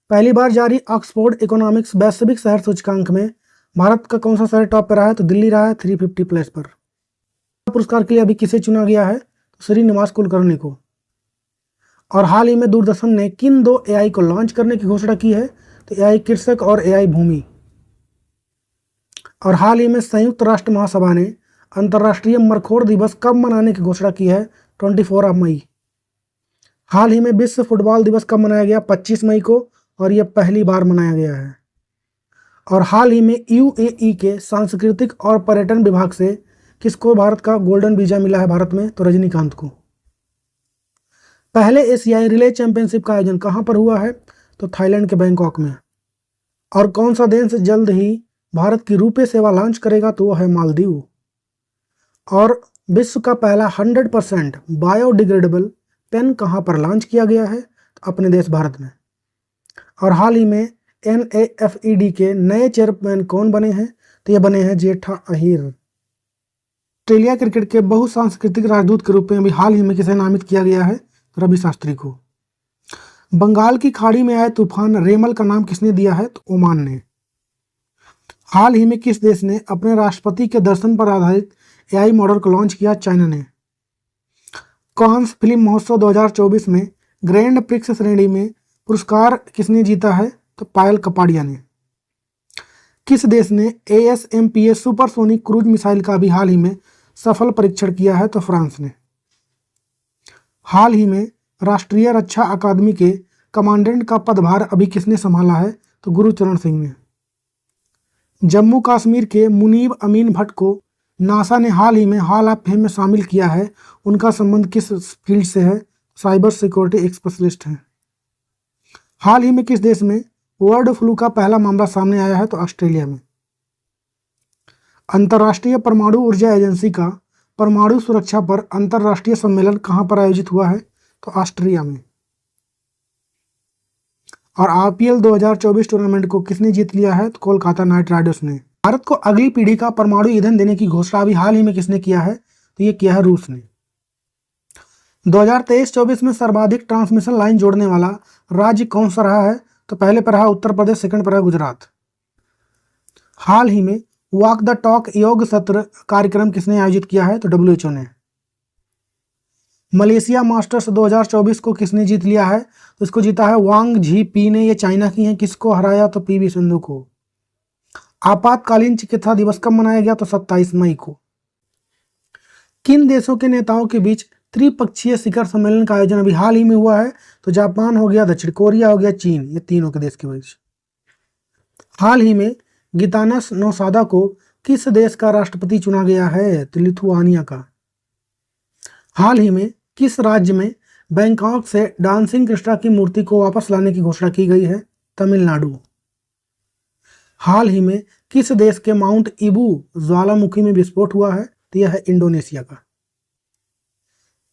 पहली बार जारी Oxford economics वैश्विक शहर सूचकांक में भारत का कौन सा शहर टॉप पर रहा है? तो दिल्ली रहा है 350 प्लेस पर। पुरस्कार के लिए अभी किसे चुना गया है? तो श्रीनिवास कुलकर्णी को। और हाल ही में दूरदर्शन ने किन दो एआई को लॉन्च करने की घोषणा की है? तो एआई कृषक और एआई भूमि। और हाल ही में संयुक्त राष्ट्र महासभा ने अंतर्राष्ट्रीय मरखोर दिवस कब मनाने की घोषणा की है? 24 मई। हाल ही में विश्व फुटबॉल दिवस कब मनाया गया? 25 मई को, और यह पहली बार मनाया गया है। और हाल ही में यूएई के सांस्कृतिक और पर्यटन विभाग से किसको भारत का गोल्डन वीजा मिला है भारत में? तो रजनीकांत को। पहले एशियाई रिले चैंपियनशिप का आयोजन कहां पर हुआ है? तो थाईलैंड के बैंकॉक में। और कौन सा देश जल्द ही भारत की रुपे सेवा लॉन्च करेगा? तो वो है मालदीव। और विश्व का पहला 100% बायोडिग्रेडेबल पेन कहां पर लॉन्च किया गया है? तो अपने देश भारत में। और हाल ही में NAFED के नए चेयरमैन कौन बने हैं? तो ये बने हैं जेठा अहीर। ऑस्ट्रेलिया क्रिकेट के बहुसांस्कृतिक राजदूत के रूप में अभी हाल ही में किसे नामित किया गया है? तो रवि शास्त्री को। बंगाल की खाड़ी में आए तूफान रेमल का नाम किसने दिया है? तो ओमान ने। हाल ही में किस देश ने अपने राष्ट्रपति के दर्शन पर आधारित एआई मॉडल को लॉन्च किया? चाइना ने। कांस फिल्म महोत्सव 2024 में ग्रैंड प्रिक्स श्रेणी में पुरस्कार किसने जीता है? तो पायल कपाड़िया ने। किस देश ने ASMPS सुपरसोनिक क्रूज मिसाइल का भी हाल ही में सफल परीक्षण किया है? तो फ्रांस ने। हाल ही में राष्ट्रीय रक्षा अकादमी के कमांडेंट का पदभार अभी किसने संभाला है? तो गुरचरण सिंह ने। जम्मू कश्मीर के मुनीब अमीन भट्ट को नासा ने हाल ही में हॉल ऑफ फेम में शामिल किया है। उनका संबंध किस फील्ड से है? साइबर सिक्योरिटी स्पेशलिस्ट हैं। हाल ही में किस देश में बर्ड फ्लू का पहला मामला सामने आया है? तो ऑस्ट्रेलिया में। अंतर्राष्ट्रीय परमाणु ऊर्जा एजेंसी का परमाणु सुरक्षा पर अंतर्राष्ट्रीय सम्मेलन कहां पर आयोजित हुआ है? तो ऑस्ट्रिया में। और IPL 2024 टूर्नामेंट को किसने जीत लिया है? तो कोलकाता नाइट राइडर्स ने। भारत को अगली पीढ़ी का परमाणु ईंधन देने की घोषणा अभी हाल ही में किसने किया है? तो ये किया है रूस ने। 2023-24 में सर्वाधिक ट्रांसमिशन लाइन जोड़ने वाला राज्य कौन सा रहा है? तो पहले पर रहा उत्तर प्रदेश, सेकंड पर रहा गुजरात। हाल ही में वॉक द टॉक योग सत्र कार्यक्रम किसने आयोजित किया है? तो WHO ने। मलेशिया मास्टर्स 2024 को किसने जीत लिया है? तो इसको जीता है वांग झी ने। ये चाइना की हैं। किसको हराया? तो PV सिंधु को। आपातकालीन चिकित्सा दिवस कब मनाया गया? तो 27 मई को। किन देशों के नेताओं के बीच त्रिपक्षीय शिखर सम्मेलन का आयोजन अभी हाल ही में हुआ है? तो जापान हो गया, दक्षिण कोरिया हो गया, चीन, ये तीनों के देश के बीच। हाल ही में गितानस नौसादा को किस देश का राष्ट्रपति चुना गया है? तो लिथुआनिया का। हाल ही में किस राज्य में बैंकॉक से डांसिंग कृष्णा की मूर्ति को वापस लाने की घोषणा की गई है? तमिलनाडु। हाल ही में किस देश के माउंट ईबू ज्वालामुखी में विस्फोट हुआ है? तो यह है इंडोनेशिया का।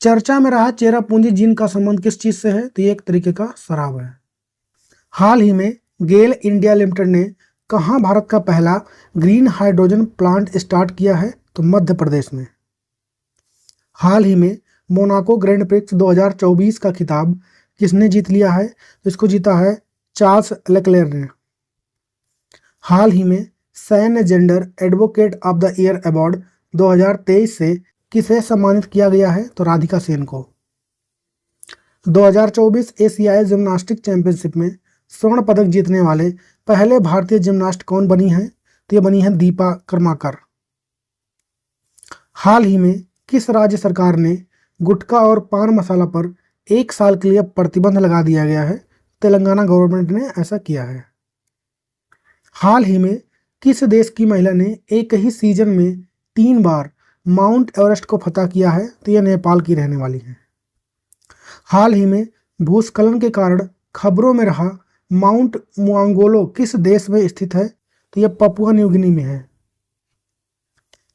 चर्चा में रहा चेरापूंजी जिन का संबंध किस चीज से है? तो ये एक तरीके का शराब है। हाल ही में गेल इंडिया लिमिटेड ने कहां भारत का पहला ग्रीन हाइड्रोजन प्लांट स्टार्ट किया है? तो मध्य प्रदेश में। हाल ही में मोनाको ग्रैंड प्रिक्स 2024 का खिताब किसने जीत लिया है? तो इसको जीता है चार्ल्स लेक्लेयर ने। हाल ही में सैन्य gender advocate of the year award 2023 से किसे सम्मानित किया गया है? तो राधिका सेन को। 2024 एशियाई जिम्नास्टिक चैंपियनशिप में स्वर्ण पदक जीतने वाले पहले भारतीय जिम्नास्ट कौन बनी है? तो ये बनी है दीपा कर्माकर। हाल ही में किस राज्य सरकार ने गुटखा और पान मसाला पर 1 साल के लिए प्रतिबंध लगा दिया गया है? तेलंगाना गवर्नमेंट ने ऐसा किया है। हाल ही में किस देश की महिला ने एक ही सीजन में 3 बार माउंट एवरेस्ट को फतह किया है? तो यह नेपाल की रहने वाली है। हाल ही में भूस्खलन के कारण खबरों में रहा माउंट मुआंगोलो किस देश में स्थित है? तो यह पपुआ न्यू गिनी में है।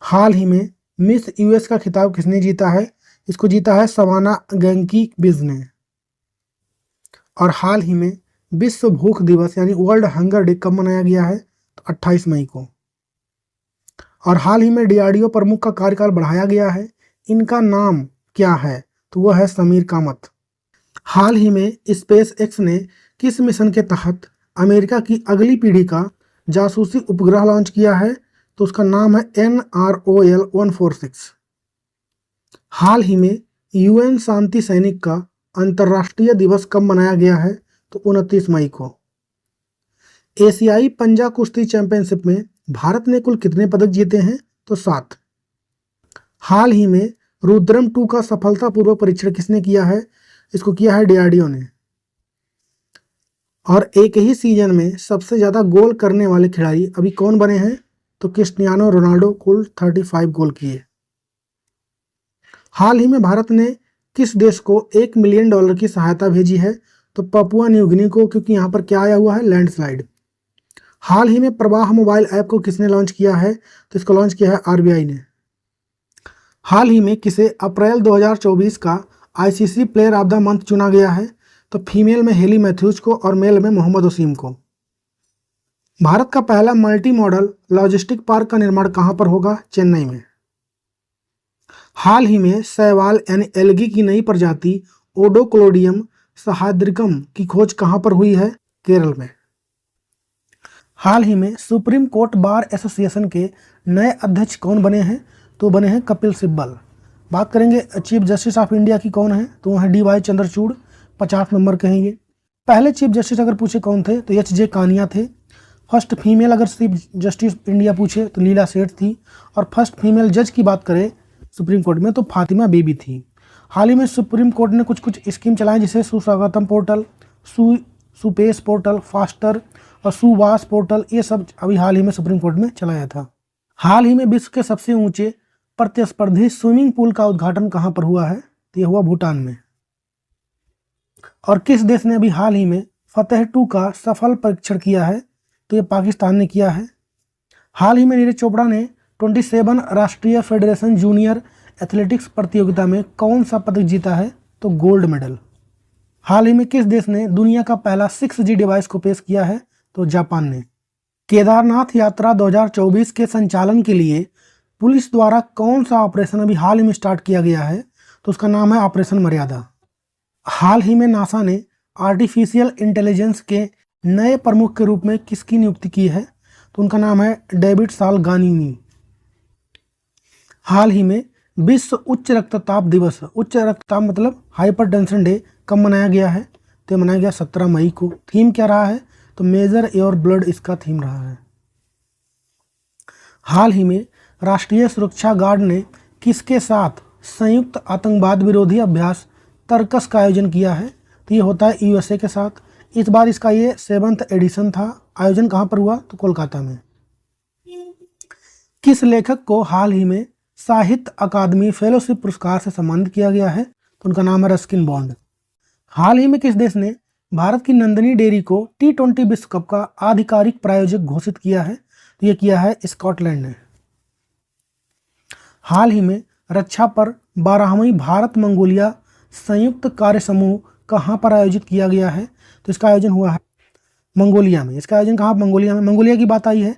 हाल ही में मिस US का खिताब किसने जीता है? इसको जीता है सवाना गैंकी बिज ने। और हाल ही में विश्व भूख दिवस यानी वर्ल्ड हंगर डे कब मनाया गया है? तो 28 मई को। और हाल ही में DRDO प्रमुख का कार्यकाल बढ़ाया गया है। इनका नाम क्या है? तो वह है समीर कामत। हाल ही में SpaceX ने किस मिशन के तहत अमेरिका की अगली पीढ़ी का जासूसी उपग्रह लॉन्च किया है? तो उसका नाम है NROL 146। हाल ही में UN शांति सैनिक का अंतर्राष्ट्रीय दिवस कब मनाया गया है? तो 29 मई को। एशियाई पंजा कुश्ती चैंपियनशिप में भारत ने कुल कितने पदक जीते हैं? तो 7। हाल ही में रुद्रम 2 का सफलतापूर्वक परीक्षण किसने किया है? इसको किया है DRDO ने। और एक ही सीजन में सबसे ज़्यादा गोल करने वाले खिलाड़ी अभी कौन बने हैं? तो क्रिस्टियानो रोनाल्डो कुल 35 गोल किए। हाल ही में भारत ने किस देश को $1 मिलियन की सहायता भेजी है? तो पपुआ न्यू गिनी को, क्योंकि यहाँ पर क्या आया हुआ है? लैंडस्लाइड। हाल ही में प्रवाह मोबाइल ऐप को किसने लॉन्च किया है? तो इसको लॉन्च किया है RBI ने। हाल ही में किसे अप्रैल 2024 का ICC player of the month चुना गया है? तो फीमेल में हेली मैथ्यूज को और मेल में मोहम्मद वसीम को। भारत का पहला मल्टी मॉडल लॉजिस्टिक पार्क का निर्माण कहाँ पर होगा? चेन्नई में। हाल ही में शैवाल यानी एल्गी की नई प्रजाति ओडोक्लोडियम सहाद्रिकम की खोज कहाँ पर हुई है? केरल में। हाल ही में सुप्रीम कोर्ट बार एसोसिएशन के नए अध्यक्ष कौन बने हैं? तो बने हैं कपिल सिब्बल। बात करेंगे चीफ जस्टिस ऑफ इंडिया की कौन है? तो वह है DY चंद्रचूड़, 50 नंबर कहेंगे। पहले चीफ जस्टिस अगर पूछे कौन थे तो HJ कानिया थे। फर्स्ट फीमेल अगर चीफ जस्टिस इंडिया पूछे तो लीला सेठ थी। और फर्स्ट फीमेल जज की बात करें सुप्रीम कोर्ट में तो फातिमा बीबी थी। हाल ही में सुप्रीम कोर्ट ने कुछ स्कीम चलाई, जैसे सुस्वागतम पोर्टल, सुपेश पोर्टल, फास्टर और सुवास पोर्टल। ये सब अभी हाल ही में सुप्रीम कोर्ट में चलाया था। हाल ही में विश्व के सबसे ऊंचे प्रतिस्पर्धी स्विमिंग पूल का उद्घाटन कहाँ पर हुआ है? तो यह हुआ भूटान में। और किस देश ने अभी हाल ही में फतेह 2 का सफल परीक्षण किया है? तो ये पाकिस्तान ने किया है। हाल ही में नीरज चोपड़ा ने 27 राष्ट्रीय फेडरेशन जूनियर एथलेटिक्स प्रतियोगिता में कौन सा पदक जीता है? तो गोल्ड मेडल। हाल ही में किस देश ने दुनिया का पहला 6G डिवाइस को पेश किया है? तो जापान ने। केदारनाथ यात्रा 2024 के संचालन के लिए पुलिस द्वारा कौन सा ऑपरेशन अभी हाल ही में स्टार्ट किया गया है? तो उसका नाम है ऑपरेशन मर्यादा। हाल ही में नासा ने आर्टिफिशियल इंटेलिजेंस के नए प्रमुख के रूप में किसकी नियुक्ति की है? तो उनका नाम है डेविड साल्गानिनी। हाल ही में विश्व उच्च रक्तचाप दिवस, उच्च रक्तचाप मतलब हाइपरटेंशन डे, कब मनाया गया है? तो मनाया गया 17 मई को। थीम क्या रहा है? तो मेजर योर ब्लड इसका थीम रहा है। हाल ही में राष्ट्रीय सुरक्षा गार्ड ने किसके साथ संयुक्त आतंकवाद विरोधी अभ्यास तर्कस का आयोजन किया है? तो ये होता है USA के साथ। इस बार इसका ये 7th एडिशन था। आयोजन कहाँ पर हुआ? तो कोलकाता में। किस लेखक को हाल ही में साहित्य अकादमी फेलोशिप पुरस्कार से सम्मानित किया गया है? तो उनका नाम है रस्किन बॉन्ड। हाल ही में किस देश ने भारत की नंदिनी डेयरी को T20 विश्व कप का आधिकारिक प्रायोजक घोषित किया है? तो ये किया है स्कॉटलैंड ने। हाल ही में रक्षा पर 12वीं भारत मंगोलिया संयुक्त कार्य समूह कहाँ पर आयोजित किया गया है? तो इसका आयोजन हुआ है मंगोलिया में। इसका आयोजन कहाँ? मंगोलिया में। मंगोलिया की बात आई है।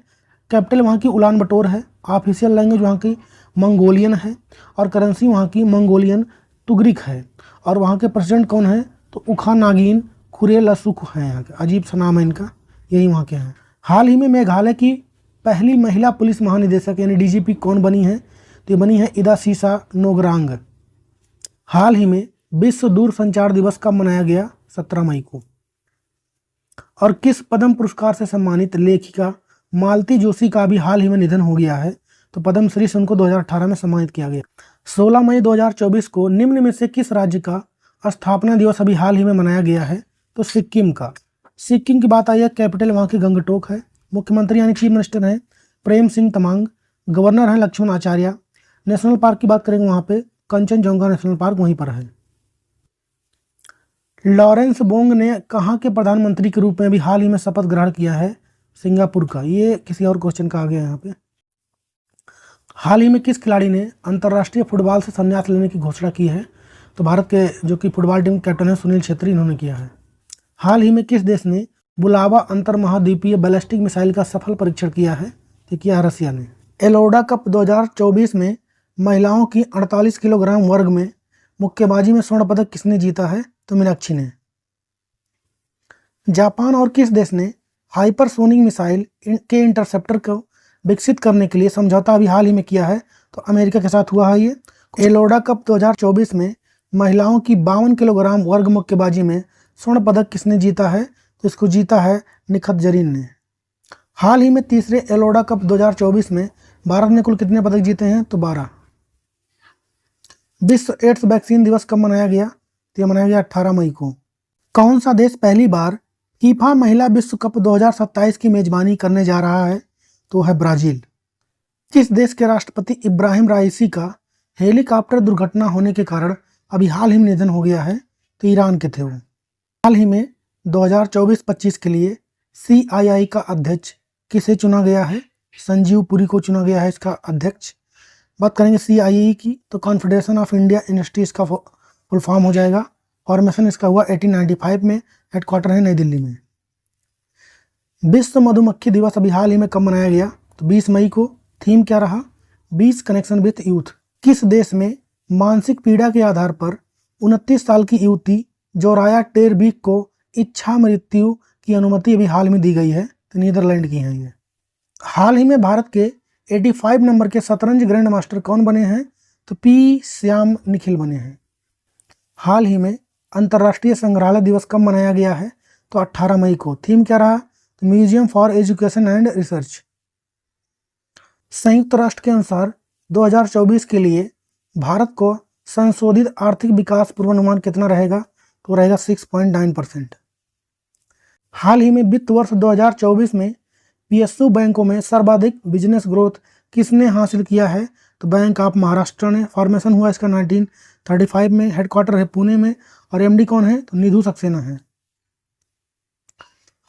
कैपिटल वहाँ की उलान बटोर है। ऑफिशियल लैंग्वेज वहाँ की मंगोलियन है और करेंसी वहाँ की मंगोलियन तुगरिक है। और वहाँ के प्रेसिडेंट कौन है? तो उखा नागिन खुरेलसुख हैं यहाँ के। अजीब सा नाम है इनका, यही वहाँ के हैं। हाल ही में मेघालय की पहली महिला पुलिस महानिदेशक यानी DGP कौन बनी है? तो ये बनी है इदासीसा नोगरांग। हाल ही में विश्व दूरसंचार दिवस कब मनाया गया? 17 मई को। और किस पद्म पुरस्कार से सम्मानित लेखिका मालती जोशी का भी हाल ही में निधन हो गया है? तो पद्म श्री से उनको 2018 में सम्मानित किया गया। 16 मई 2024 को निम्न में से किस राज्य का स्थापना दिवस अभी हाल ही में मनाया गया है? तो सिक्किम का। सिक्किम की बात आई है। कैपिटल वहाँ की गंगटोक है। मुख्यमंत्री यानी चीफ मिनिस्टर हैं प्रेम सिंह तमांग। गवर्नर हैं लक्ष्मण आचार्य। नेशनल पार्क की बात करेंगे वहाँ पे कंचनजंगा नेशनल पार्क वहीं पर है। लॉरेंस बोंग ने कहाँ के प्रधानमंत्री के रूप में अभी हाल ही में शपथ ग्रहण किया है? सिंगापुर का। ये किसी और क्वेश्चन का आ गया यहाँ पे। हाल ही में किस खिलाड़ी ने अंतर्राष्ट्रीय फुटबॉल से संन्यास लेने की घोषणा की है? तो भारत के जो कि फुटबॉल टीम कैप्टन है सुनील छेत्री, इन्होंने किया है। हाल ही में किस देश ने बुलावा अंतर महाद्वीपीय बैलिस्टिक मिसाइल का सफल परीक्षण किया है? तो किया है रसिया ने। एलोडा कप 2024 में महिलाओं की 48 किलोग्राम वर्ग में मुक्केबाजी में स्वर्ण पदक किसने जीता है? तो मीनाक्षी ने। जापान और किस देश ने हाइपरसोनिक मिसाइल के इंटरसेप्टर को विकसित करने के लिए समझौता अभी हाल ही में किया है? तो अमेरिका के साथ हुआ है ये। एलोडा कप 2024 में महिलाओं की 52 किलोग्राम वर्ग मुक्केबाजी में स्वर्ण पदक किसने जीता है? तो इसको जीता है निखत जरीन ने। हाल ही में तीसरे एलोडा कप 2024 में भारत ने कुल कितने पदक जीते हैं? तो 12। विश्व एड्स वैक्सीन दिवस कब मनाया गया? तो यह मनाया गया 18 मई को। कौन सा देश पहली बार फीफा महिला विश्व कप 2027 की मेजबानी करने जा रहा है? तो है ब्राजील। किस देश के राष्ट्रपति इब्राहिम राइसी का हेलीकॉप्टर दुर्घटना होने के कारण अभी हाल ही में निधन हो गया है? तो ईरान के थे वो। हाल ही में 2024-25 के लिए CII का अध्यक्ष किसे चुना गया है? संजीव पुरी को चुना गया है इसका अध्यक्ष। बात करेंगे CII की तो कॉन्फेडरेशन ऑफ इंडिया यूनिवर्सिटीज का फुल फॉर्म हो जाएगा। फॉर्मेशन इसका हुआ 1895 में, हेडक्वार्टर है नई दिल्ली में। विश्व मधुमक्खी दिवस अभी हाल ही में कब मनाया गया? तो 20 मई को। थीम क्या रहा? 20 कनेक्शन विथ यूथ। किस देश में मानसिक पीड़ा के आधार पर 29 साल की युवती जोराया टेरबीक को इच्छा मृत्यु की अनुमति अभी हाल में दी गई है? तो नीदरलैंड की है ये। हाल ही में भारत के 85 नंबर के शतरंज ग्रैंड मास्टर कौन बने हैं? तो P श्याम निखिल बने हैं। हाल ही में अंतर्राष्ट्रीय संग्रहालय दिवस कब मनाया गया है? तो 18 मई को। थीम क्या रहा? तो museum for education and research. संयुक्त राष्ट्र के अनुसार 2024 के लिए भारत को संशोधित आर्थिक विकास पूर्वानुमान कितना रहेगा? तो रहेगा 6.9%। हाल ही में वित्त वर्ष 2024 में PSU बैंकों में सर्वाधिक बिजनेस ग्रोथ किसने हासिल किया है? तो बैंक ऑफ महाराष्ट्र ने। फॉर्मेशन हुआ इसका 1935 में, हेडक्वार्टर है पुणे में और MD कौन है? तो निधु सक्सेना है।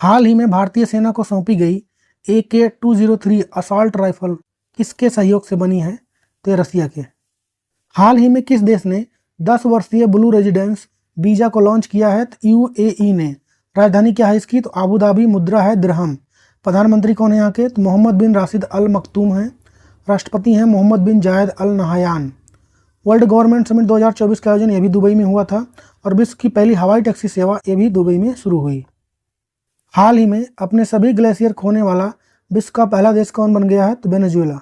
हाल ही में भारतीय सेना को सौंपी गई AK-203 असॉल्ट राइफल किसके सहयोग से बनी है? तो रसिया के। हाल ही में किस देश ने 10 वर्षीय ब्लू रेजिडेंस वीजा को लॉन्च किया है? तो UAE ने। राजधानी क्या है इसकी? तो आबू धाबी। मुद्रा है दिरहम। प्रधानमंत्री कौन है यहाँ के? तो मोहम्मद बिन राशिद अल मखतूम हैं। राष्ट्रपति हैं मोहम्मद बिन जायद अल नहायान। वर्ल्ड गवर्नमेंट समिट 2024 का आयोजन ये भी दुबई में हुआ था और विश्व की पहली हवाई टैक्सी सेवा ये भी दुबई में शुरू हुई। हाल ही में अपने सभी ग्लेशियर खोने वाला विश्व का पहला देश कौन बन गया है? तो वेनेजुएला।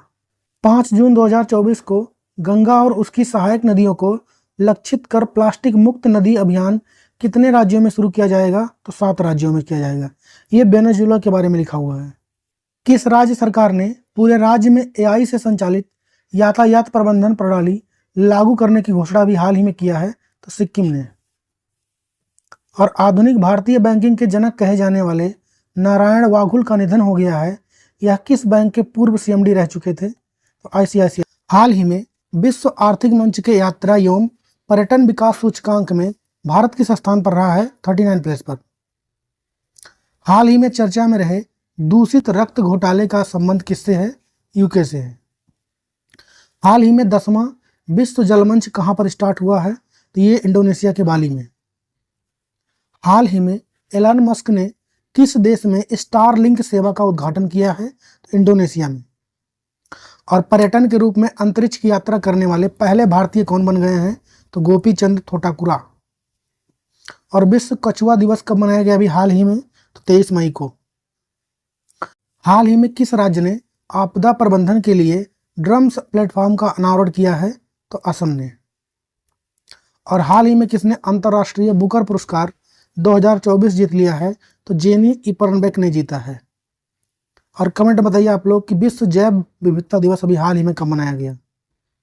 5 जून 2024 को गंगा और उसकी सहायक नदियों को लक्षित कर प्लास्टिक मुक्त नदी अभियान कितने राज्यों में शुरू किया जाएगा? तो 7 राज्यों में किया जाएगा। ये वेनेजुएला के बारे में लिखा हुआ है। किस राज्य सरकार ने पूरे राज्य में AI से संचालित यातायात प्रबंधन प्रणाली लागू करने की घोषणा भी हाल ही में किया है? तो सिक्किम ने। और आधुनिक भारतीय बैंकिंग के जनक कहे जाने वाले नारायण वाघुल का निधन हो गया है। यह किस बैंक के पूर्व CMD रह चुके थे? तो ICICI। हाल ही में विश्व आर्थिक मंच के यात्रा एवं पर्यटन विकास सूचकांक में भारत किस स्थान पर रहा है? 39 प्लेस पर। हाल ही में चर्चा में रहे दूषित रक्त घोटाले का संबंध किससे है? UK से है। हाल ही में 10वां विश्व जलमंच कहां पर स्टार्ट हुआ है? तो ये इंडोनेशिया के बाली में। हाल ही में एलन मस्क ने किस देश में स्टारलिंक सेवा का उद्घाटन किया है? तो इंडोनेशिया में। और पर्यटन के रूप में अंतरिक्ष की यात्रा करने वाले पहले भारतीय कौन बन गए हैं? तो गोपी चंद थोटाकुरा। और विश्व कछुआ दिवस कब मनाया गया? अभी हाल ही में, तो 23 मई को। हाल ही में किस राज्य ने आपदा प्रबंधन के लिए ड्रम्स प्लेटफॉर्म का अनावरण किया है? तो असम ने। और हाल ही में किसने अंतर्राष्ट्रीय बुकर पुरस्कार 2024 जीत लिया है? तो जेनी इपरनबेक ने जीता है। और कमेंट बताइए आप लोग कि विश्व जैव विविधता दिवस अभी हाल ही में कब मनाया गया?